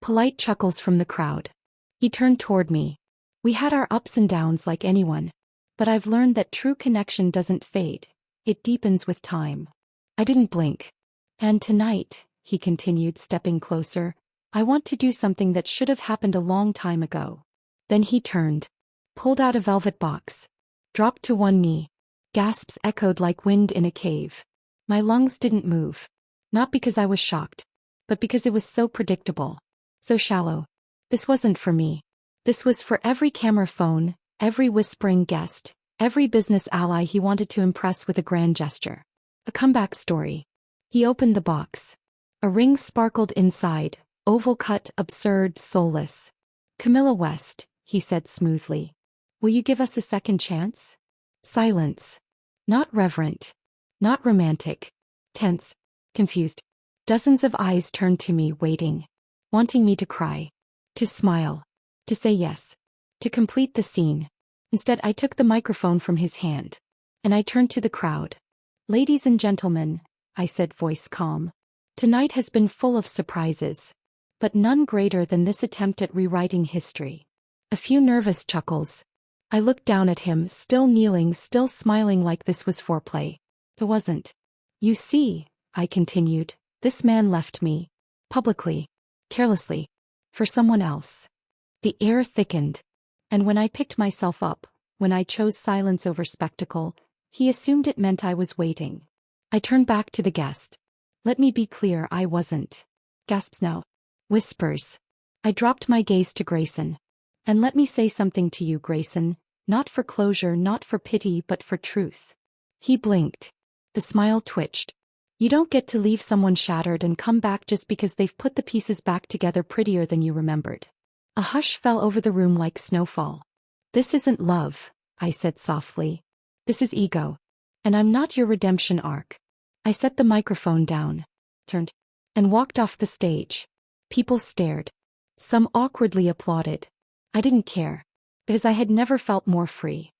Polite chuckles from the crowd. He turned toward me. We had our ups and downs like anyone. But I've learned that true connection doesn't fade. It deepens with time. I didn't blink. And tonight, he continued, stepping closer, I want to do something that should have happened a long time ago. Then he turned. Pulled out a velvet box. Dropped to one knee. Gasps echoed like wind in a cave. My lungs didn't move. Not because I was shocked. But because it was so predictable. So shallow. This wasn't for me. This was for every camera phone, every whispering guest, every business ally he wanted to impress with a grand gesture. A comeback story. He opened the box. A ring sparkled inside, oval cut, absurd, soulless. Camilla West, he said smoothly. Will you give us a second chance? Silence. Not reverent. Not romantic. Tense. Confused. Dozens of eyes turned to me, waiting. Wanting me to cry. To smile. To say yes. To complete the scene. Instead, I took the microphone from his hand. And I turned to the crowd. Ladies and gentlemen, I said, voice calm. Tonight has been full of surprises. But none greater than this attempt at rewriting history. A few nervous chuckles. I looked down at him, still kneeling, still smiling like this was foreplay. It wasn't. You see, I continued, this man left me. Publicly. Carelessly. For someone else. The air thickened. And when I picked myself up, when I chose silence over spectacle, he assumed it meant I was waiting. I turned back to the guest. Let me be clear, I wasn't. Gasps now. Whispers. I dropped my gaze to Grayson. And let me say something to you, Grayson, not for closure, not for pity, but for truth. He blinked. The smile twitched. You don't get to leave someone shattered and come back just because they've put the pieces back together prettier than you remembered. A hush fell over the room like snowfall. This isn't love, I said softly. This is ego. And I'm not your redemption arc. I set the microphone down, turned, and walked off the stage. People stared. Some awkwardly applauded. I didn't care, because I had never felt more free.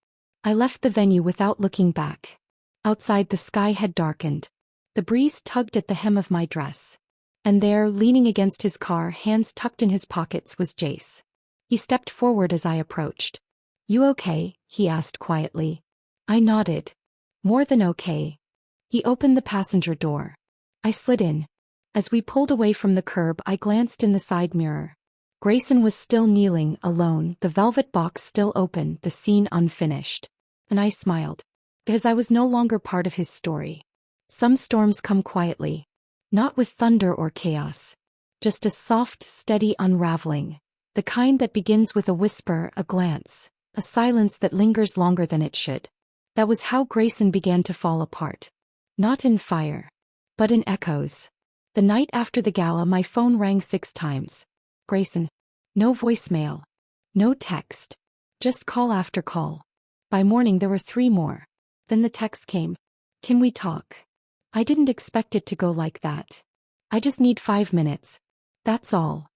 I left the venue without looking back. Outside, the sky had darkened. The breeze tugged at the hem of my dress. And there, leaning against his car, hands tucked in his pockets, was Jace. He stepped forward as I approached. You okay? He asked quietly. I nodded. More than okay. He opened the passenger door. I slid in. As we pulled away from the curb, I glanced in the side mirror. Grayson was still kneeling, alone, the velvet box still open, the scene unfinished. And I smiled. Because I was no longer part of his story. Some storms come quietly. Not with thunder or chaos. Just a soft, steady unraveling. The kind that begins with a whisper, a glance, a silence that lingers longer than it should. That was how Grayson began to fall apart. Not in fire. But in echoes. The night after the gala, my phone rang 6 times. Grayson. No voicemail. No text. Just call after call. By morning there were 3 more. Then the text came. Can we talk? I didn't expect it to go like that. I just need 5 minutes. That's all.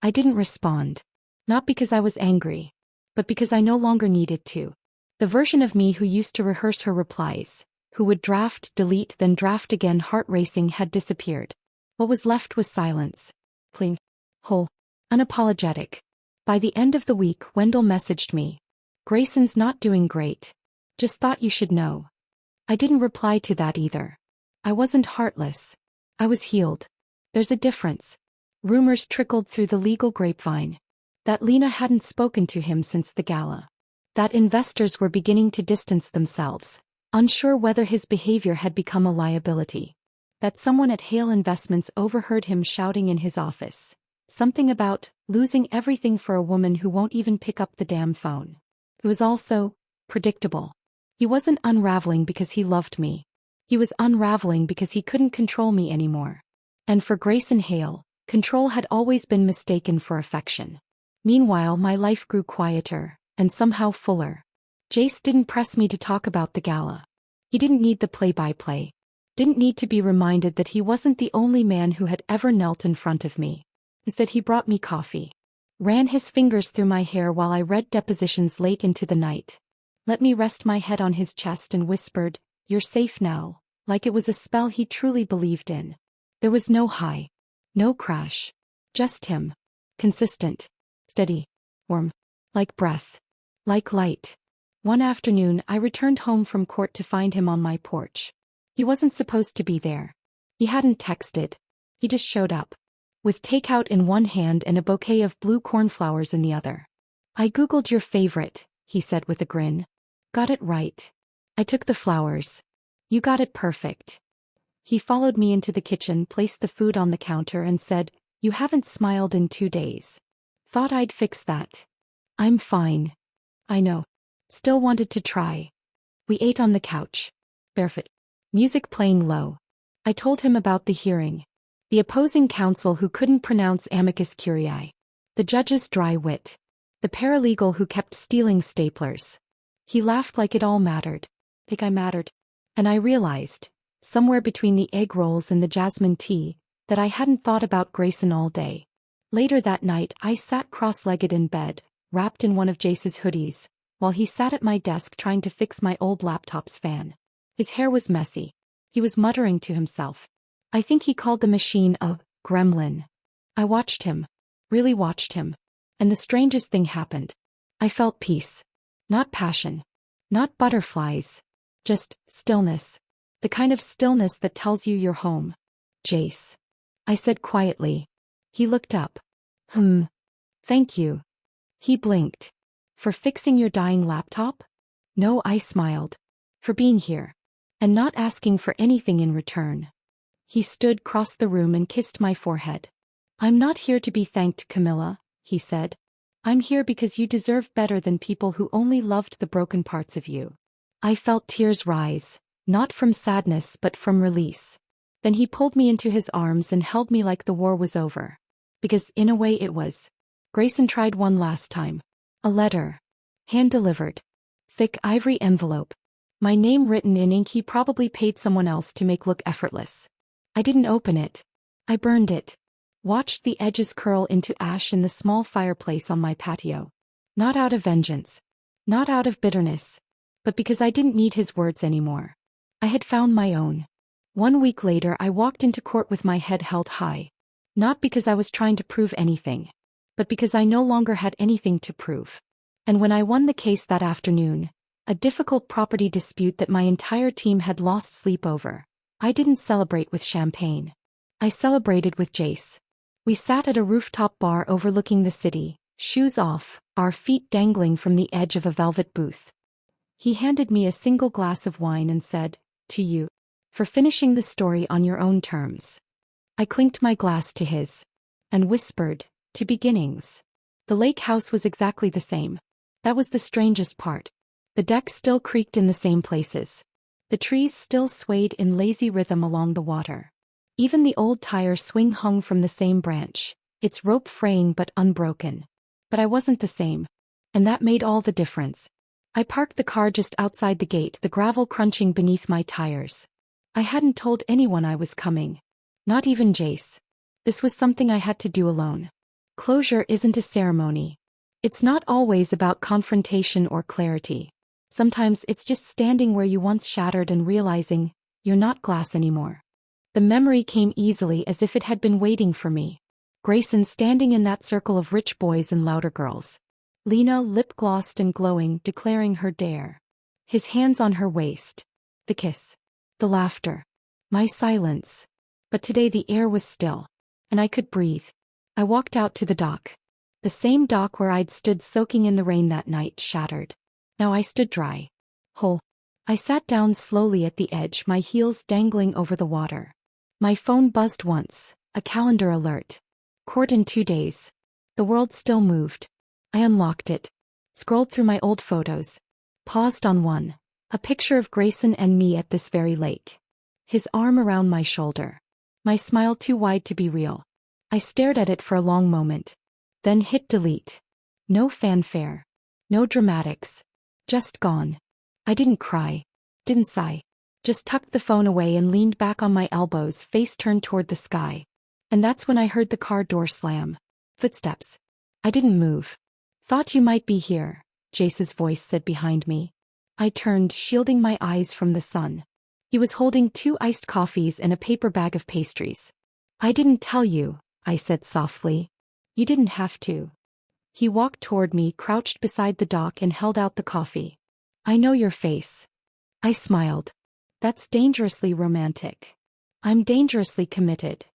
I didn't respond. Not because I was angry, but because I no longer needed to. The version of me who used to rehearse her replies, who would draft, delete, then draft again, heart racing, had disappeared. What was left was silence. Clean. Whole. Unapologetic. By the end of the week, Wendell messaged me. Grayson's not doing great. Just thought you should know. I didn't reply to that either. I wasn't heartless. I was healed. There's a difference. Rumors trickled through the legal grapevine. That Lena hadn't spoken to him since the gala. That investors were beginning to distance themselves, unsure whether his behavior had become a liability. That someone at Hale Investments overheard him shouting in his office. Something about losing everything for a woman who won't even pick up the damn phone. It was also predictable. He wasn't unraveling because he loved me. He was unraveling because he couldn't control me anymore. And for Grayson Hale, control had always been mistaken for affection. Meanwhile, my life grew quieter, and somehow fuller. Jace didn't press me to talk about the gala. He didn't need the play-by-play. Didn't need to be reminded that he wasn't the only man who had ever knelt in front of me. Instead, he brought me coffee. Ran his fingers through my hair while I read depositions late into the night. Let me rest my head on his chest and whispered, "You're safe now," like it was a spell he truly believed in. There was no high. No crash. Just him. Consistent. Steady. Warm. Like breath. Like light. One afternoon, I returned home from court to find him on my porch. He wasn't supposed to be there. He hadn't texted. He just showed up. With takeout in one hand and a bouquet of blue cornflowers in the other. "I googled your favorite," he said with a grin. "Got it right. I took the flowers. You got it perfect." He followed me into the kitchen, placed the food on the counter and said, "You haven't smiled in 2 days. Thought I'd fix that." "I'm fine." "I know." Still wanted to try. We ate on the couch. Barefoot. Music playing low. I told him about the hearing. The opposing counsel who couldn't pronounce amicus curiae. The judge's dry wit. The paralegal who kept stealing staplers. He laughed like it all mattered. Think I mattered. And I realized, somewhere between the egg rolls and the jasmine tea, that I hadn't thought about Grayson all day. Later that night, I sat cross-legged in bed, wrapped in one of Jace's hoodies, while he sat at my desk trying to fix my old laptop's fan. His hair was messy. He was muttering to himself. I think he called the machine a gremlin. I watched him. Really watched him. And the strangest thing happened. I felt peace. Not passion. Not butterflies. Just stillness. The kind of stillness that tells you you're home. "Jace," I said quietly. He looked up. Thank you." He blinked. "For fixing your dying laptop?" "No," I smiled. "For being here. And not asking for anything in return." He stood across the room and kissed my forehead. "I'm not here to be thanked, Camilla," he said. "I'm here because you deserve better than people who only loved the broken parts of you." I felt tears rise, not from sadness but from release. Then he pulled me into his arms and held me like the war was over. Because in a way it was. Grayson tried one last time. A letter. Hand-delivered. Thick ivory envelope. My name written in ink he probably paid someone else to make look effortless. I didn't open it. I burned it. Watched the edges curl into ash in the small fireplace on my patio. Not out of vengeance. Not out of bitterness. But because I didn't need his words anymore. I had found my own. 1 week later I walked into court with my head held high. Not because I was trying to prove anything. But because I no longer had anything to prove. And when I won the case that afternoon, a difficult property dispute that my entire team had lost sleep over, I didn't celebrate with champagne. I celebrated with Jace. We sat at a rooftop bar overlooking the city, shoes off, our feet dangling from the edge of a velvet booth. He handed me a single glass of wine and said, "To you. For finishing the story on your own terms." I clinked my glass to his. And whispered, "To beginnings." The lake house was exactly the same. That was the strangest part. The deck still creaked in the same places. The trees still swayed in lazy rhythm along the water. Even the old tire swing hung from the same branch, its rope fraying but unbroken. But I wasn't the same. And that made all the difference. I parked the car just outside the gate, the gravel crunching beneath my tires. I hadn't told anyone I was coming. Not even Jace. This was something I had to do alone. Closure isn't a ceremony. It's not always about confrontation or clarity. Sometimes it's just standing where you once shattered and realizing you're not glass anymore. The memory came easily, as if it had been waiting for me. Grayson standing in that circle of rich boys and louder girls. Lena lip-glossed and glowing, declaring her dare. His hands on her waist. The kiss. The laughter. My silence. But today the air was still. And I could breathe. I walked out to the dock. The same dock where I'd stood soaking in the rain that night, shattered. Now I stood dry. Whole. I sat down slowly at the edge, my heels dangling over the water. My phone buzzed once, a calendar alert. Court in 2 days. The world still moved. I unlocked it. Scrolled through my old photos. Paused on one. A picture of Grayson and me at this very lake. His arm around my shoulder. My smile too wide to be real. I stared at it for a long moment. Then hit delete. No fanfare. No dramatics. Just gone. I didn't cry. Didn't sigh. Just tucked the phone away and leaned back on my elbows, face turned toward the sky. And that's when I heard the car door slam. Footsteps. I didn't move. Thought you might be here, Jace's voice said behind me. I turned, shielding my eyes from the sun. He was holding 2 iced coffees and a paper bag of pastries. I didn't tell you, I said softly. You didn't have to. He walked toward me, crouched beside the dock and held out the coffee. I know your face. I smiled. That's dangerously romantic. I'm dangerously committed.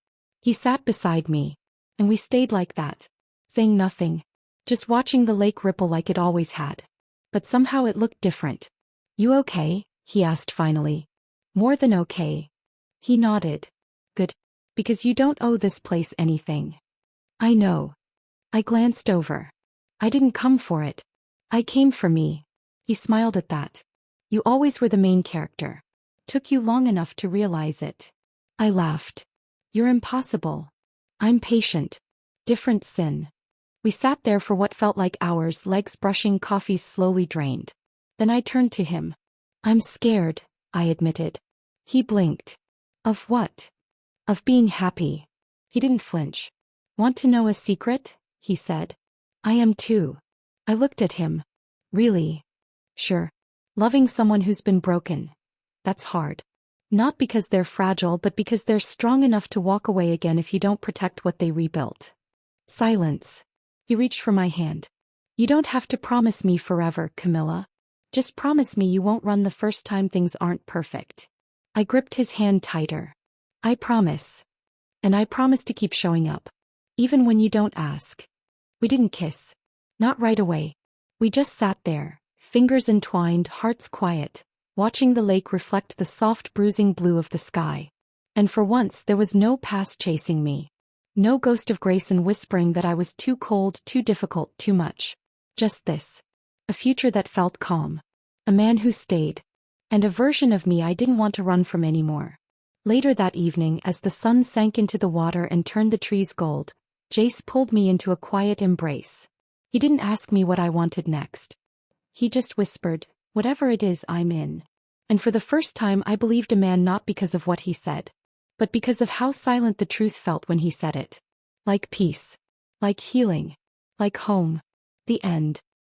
He sat beside me. And we stayed like that. Saying nothing. Just watching the lake ripple like it always had. But somehow it looked different. You okay? He asked finally. More than okay. He nodded. Good. Because you don't owe this place anything. I know. I glanced over. I didn't come for it. I came for me. He smiled at that. You always were the main character. Took you long enough to realize it. I laughed. You're impossible. I'm patient. Different sin. We sat there for what felt like hours, legs brushing, coffee slowly drained. Then I turned to him. I'm scared, I admitted. He blinked. Of what? Of being happy. He didn't flinch. Want to know a secret? He said. I am too. I looked at him. Really? Sure. Loving someone who's been broken. That's hard. Not because they're fragile, but because they're strong enough to walk away again if you don't protect what they rebuilt. Silence. He reached for my hand. You don't have to promise me forever, Camilla. Just promise me you won't run the first time things aren't perfect. I gripped his hand tighter. I promise. And I promise to keep showing up. Even when you don't ask. We didn't kiss. Not right away. We just sat there, fingers entwined, hearts quiet, watching the lake reflect the soft bruising blue of the sky. And for once there was no past chasing me. No ghost of Grayson whispering that I was too cold, too difficult, too much. Just this. A future that felt calm. A man who stayed. And a version of me I didn't want to run from anymore. Later that evening, as the sun sank into the water and turned the trees gold, Jace pulled me into a quiet embrace. He didn't ask me what I wanted next. He just whispered, whatever it is, I'm in. And for the first time I believed a man, not because of what he said, but because of how silent the truth felt when he said it. Like peace. Like healing. Like home. The end.